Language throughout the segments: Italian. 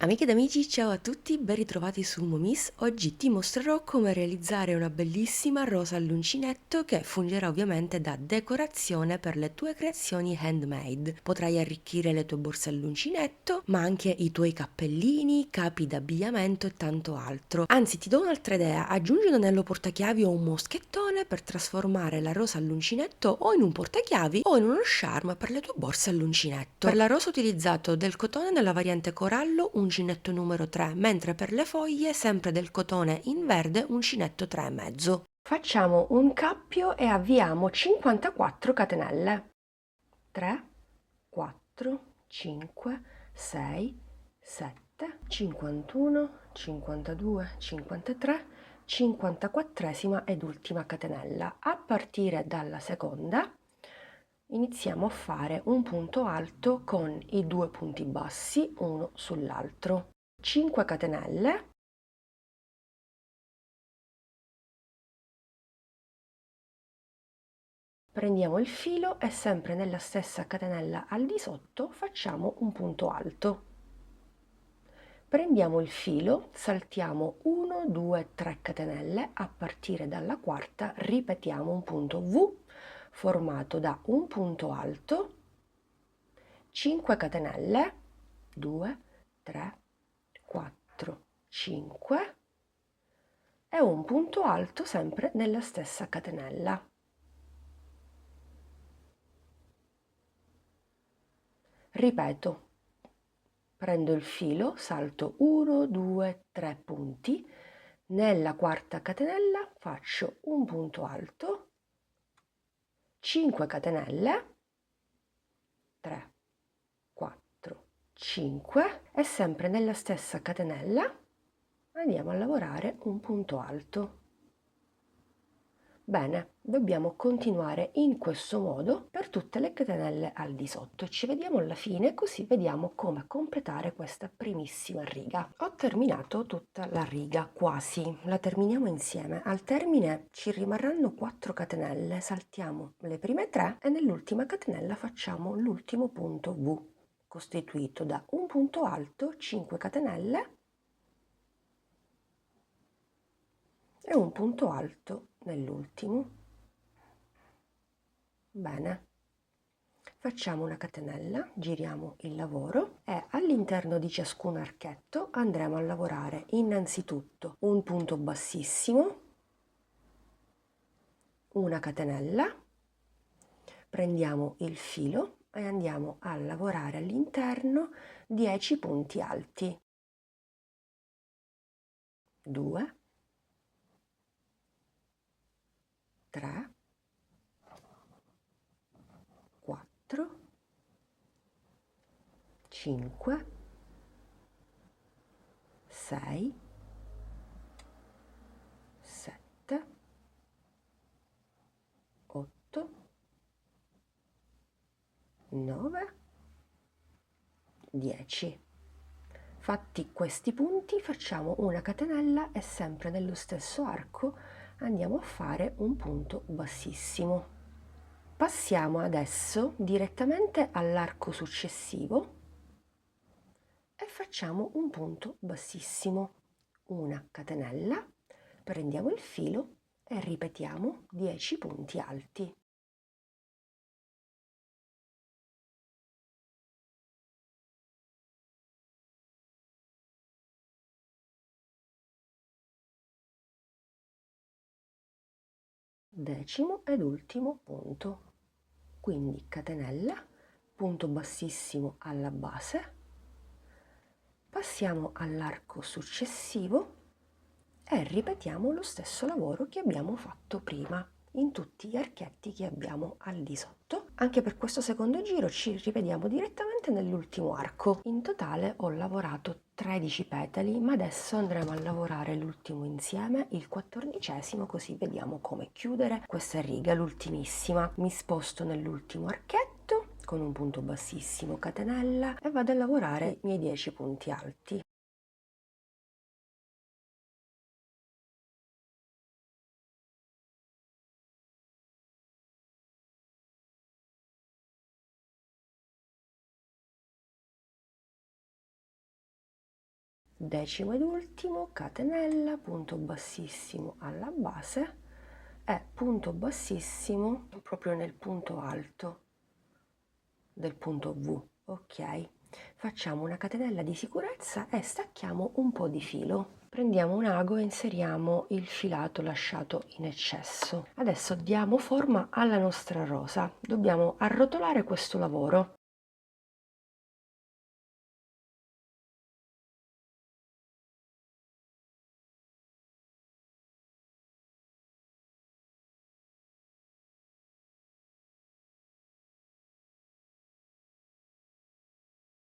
Amiche ed amici, ciao a tutti, ben ritrovati su Momis. Oggi ti mostrerò come realizzare una bellissima rosa all'uncinetto che fungerà ovviamente da decorazione per le tue creazioni handmade. Potrai arricchire le tue borse all'uncinetto, ma anche i tuoi cappellini, capi d'abbigliamento e tanto altro. Anzi, ti do un'altra idea, aggiungi un anello portachiavi o un moschettone per trasformare la rosa all'uncinetto o in un portachiavi o in uno charm per le tue borse all'uncinetto. Per la rosa ho utilizzato del cotone nella variante corallo, uncinetto numero 3, mentre per le foglie sempre del cotone in verde, uncinetto 3,5. Facciamo un cappio e avviamo 54 catenelle. 3, 4, 5, 6, 7, 51, 52, 53, 54esima ed ultima catenella. A partire dalla seconda iniziamo a fare un punto alto con i due punti bassi uno sull'altro. 5 catenelle. Prendiamo il filo e sempre nella stessa catenella al di sotto facciamo un punto alto. Prendiamo il filo, saltiamo 1, 2, 3 catenelle, a partire dalla quarta ripetiamo un punto V formato da un punto alto, 5 catenelle, 2, 3, 4, 5 e un punto alto sempre nella stessa catenella. Ripeto, prendo il filo, salto 1, 2, 3 punti, nella quarta catenella faccio un punto alto, 5 catenelle, 3, 4, 5 e sempre nella stessa catenella andiamo a lavorare un punto alto. Bene, dobbiamo continuare in questo modo per tutte le catenelle al di sotto. Ci vediamo alla fine così vediamo come completare questa primissima riga. Ho terminato tutta la riga, quasi, la terminiamo insieme. Al termine ci rimarranno 4 catenelle, saltiamo le prime 3 e nell'ultima catenella facciamo l'ultimo punto V, costituito da un punto alto, 5 catenelle e un punto alto nell'ultimo. Bene, facciamo una catenella, giriamo il lavoro e all'interno di ciascun archetto andremo a lavorare innanzitutto un punto bassissimo, una catenella, prendiamo il filo e andiamo a lavorare all'interno 10 punti alti, 2, 3, 4, 5, 6, 7, 8, 9, 10. Fatti questi punti facciamo una catenella e sempre nello stesso arco andiamo a fare un punto bassissimo. Passiamo adesso direttamente all'arco successivo e facciamo un punto bassissimo, una catenella, prendiamo il filo e ripetiamo 10 punti alti. Decimo ed ultimo punto, quindi catenella, punto bassissimo alla base, passiamo all'arco successivo e ripetiamo lo stesso lavoro che abbiamo fatto prima in tutti gli archetti che abbiamo al di sotto. Anche per questo secondo giro ci rivediamo direttamente nell'ultimo arco. In totale ho lavorato 13 petali, ma adesso andremo a lavorare l'ultimo insieme, il 14esimo, così vediamo come chiudere questa riga, l'ultimissima. Mi sposto nell'ultimo archetto con un punto bassissimo, catenella, e vado a lavorare i miei 10 punti alti. decimo ed ultimo, catenella, punto bassissimo alla base e punto bassissimo proprio nel punto alto del punto V. Ok, facciamo una catenella di sicurezza e stacchiamo un po' di filo. Prendiamo un ago e inseriamo il filato lasciato in eccesso. Adesso diamo forma alla nostra rosa. Dobbiamo arrotolare questo lavoro.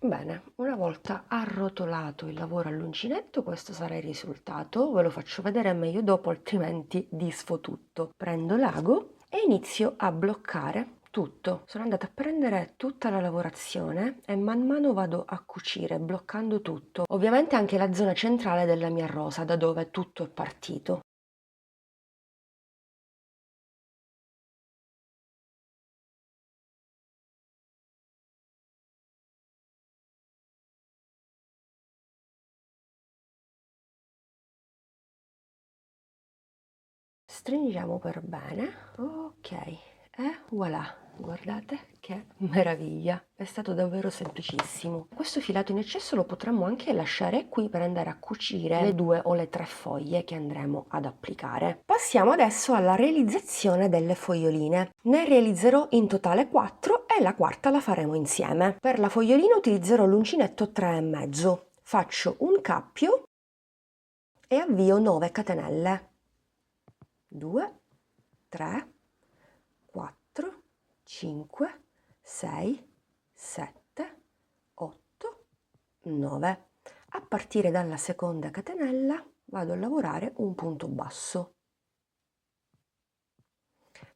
Bene, una volta arrotolato il lavoro all'uncinetto, questo sarà il risultato. Ve lo faccio vedere meglio dopo, altrimenti disfo tutto. Prendo l'ago e inizio a bloccare tutto. Sono andata a prendere tutta la lavorazione e man mano vado a cucire, bloccando tutto. Ovviamente anche la zona centrale della mia rosa, da dove tutto è partito. Stringiamo per bene, ok, e voilà, guardate che meraviglia, è stato davvero semplicissimo. Questo filato in eccesso lo potremmo anche lasciare qui per andare a cucire le 2 o le 3 foglie che andremo ad applicare. Passiamo adesso alla realizzazione delle foglioline. Ne realizzerò in totale 4 e la quarta la faremo insieme. Per la fogliolina utilizzerò l'uncinetto 3,5, faccio un cappio e avvio 9 catenelle. 2, 3, 4, 5, 6, 7, 8, 9. A partire dalla seconda catenella vado a lavorare un punto basso.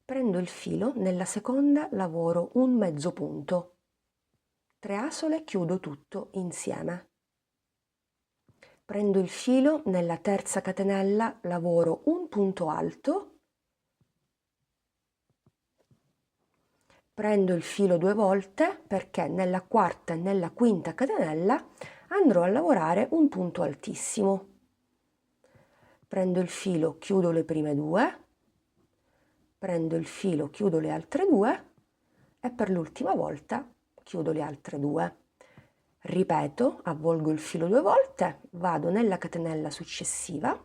Prendo il filo, nella seconda lavoro un mezzo punto. 3 asole, chiudo tutto insieme. Prendo il filo, nella terza catenella lavoro un punto alto, prendo il filo 2 volte perché nella quarta e nella quinta catenella andrò a lavorare un punto altissimo. Prendo il filo, chiudo le prime 2, prendo il filo, chiudo le altre 2 e per l'ultima volta chiudo le altre 2. Ripeto, avvolgo il filo 2 volte, vado nella catenella successiva,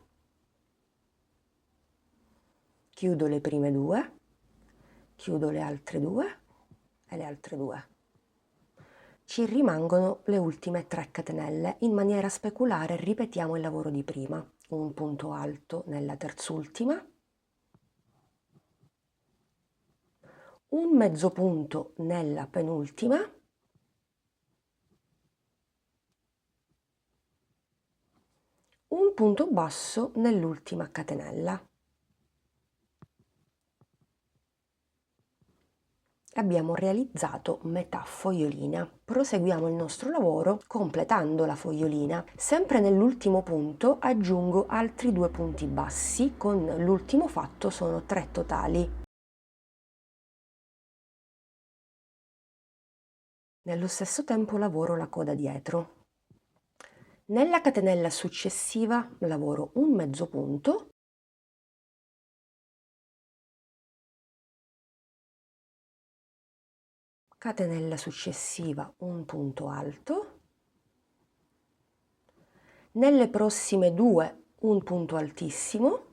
chiudo le prime 2, chiudo le altre 2 e le altre 2. Ci rimangono le ultime 3 catenelle. In maniera speculare ripetiamo il lavoro di prima. Un punto alto nella terzultima, un mezzo punto nella penultima, un punto basso nell'ultima catenella. Abbiamo realizzato metà fogliolina. Proseguiamo il nostro lavoro completando la fogliolina. Sempre nell'ultimo punto aggiungo altri 2 punti bassi, con l'ultimo fatto sono 3 totali. Nello stesso tempo lavoro la coda dietro. Nella catenella successiva lavoro un mezzo punto, catenella successiva un punto alto, nelle prossime 2 un punto altissimo,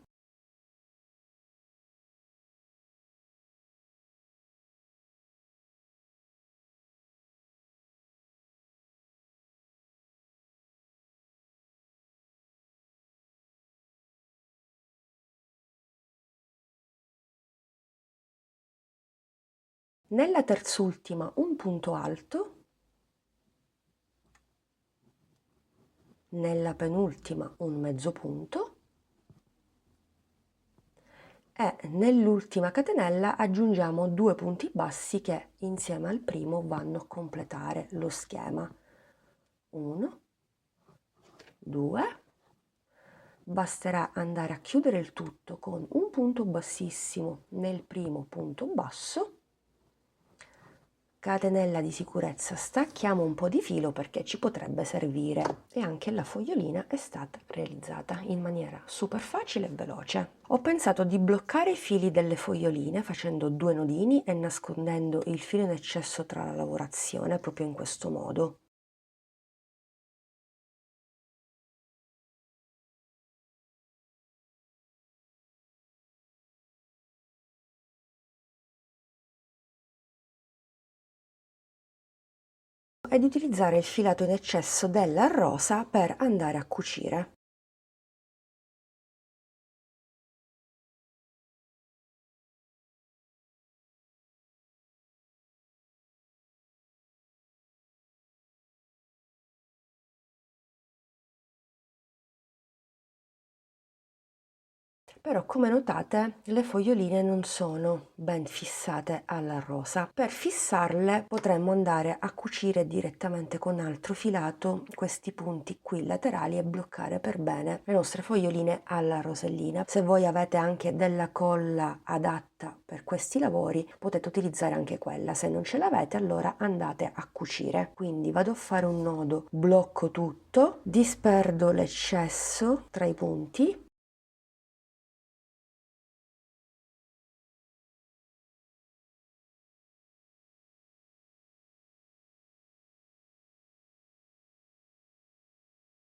nella terzultima un punto alto, nella penultima un mezzo punto e nell'ultima catenella aggiungiamo 2 punti bassi che insieme al primo vanno a completare lo schema. 1, 2, basterà andare a chiudere il tutto con un punto bassissimo nel primo punto basso, catenella di sicurezza stacchiamo un po' di filo perché ci potrebbe servire, e anche la fogliolina è stata realizzata in maniera super facile e veloce. Ho pensato di bloccare i fili delle foglioline facendo 2 nodini e nascondendo il filo in eccesso tra la lavorazione proprio in questo modo. Ed utilizzare il filato in eccesso della rosa per andare a cucire. Però come notate le foglioline non sono ben fissate alla rosa. Per fissarle potremmo andare a cucire direttamente con altro filato questi punti qui laterali e bloccare per bene le nostre foglioline alla rosellina. Se voi avete anche della colla adatta per questi lavori potete utilizzare anche quella, se non ce l'avete allora andate a cucire. Quindi vado a fare un nodo, blocco tutto, disperdo l'eccesso tra i punti.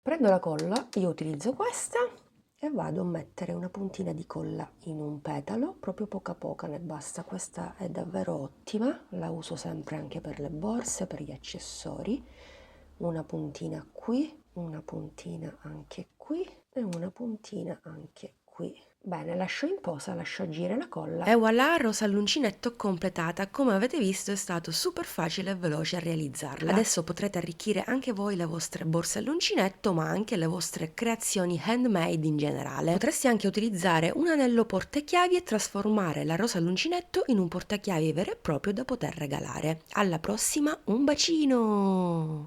Prendo la colla, io utilizzo questa e vado a mettere una puntina di colla in un petalo, proprio poca ne basta, questa è davvero ottima, la uso sempre anche per le borse, per gli accessori, una puntina qui, una puntina anche qui e una puntina anche qui. Bene, lascio in posa, lascio agire la colla. E voilà, rosa all'uncinetto completata. Come avete visto è stato super facile e veloce a realizzarla. Adesso potrete arricchire anche voi le vostre borse all'uncinetto, ma anche le vostre creazioni handmade in generale. Potreste anche utilizzare un anello portachiavi e trasformare la rosa all'uncinetto in un portachiavi vero e proprio da poter regalare. Alla prossima, un bacino!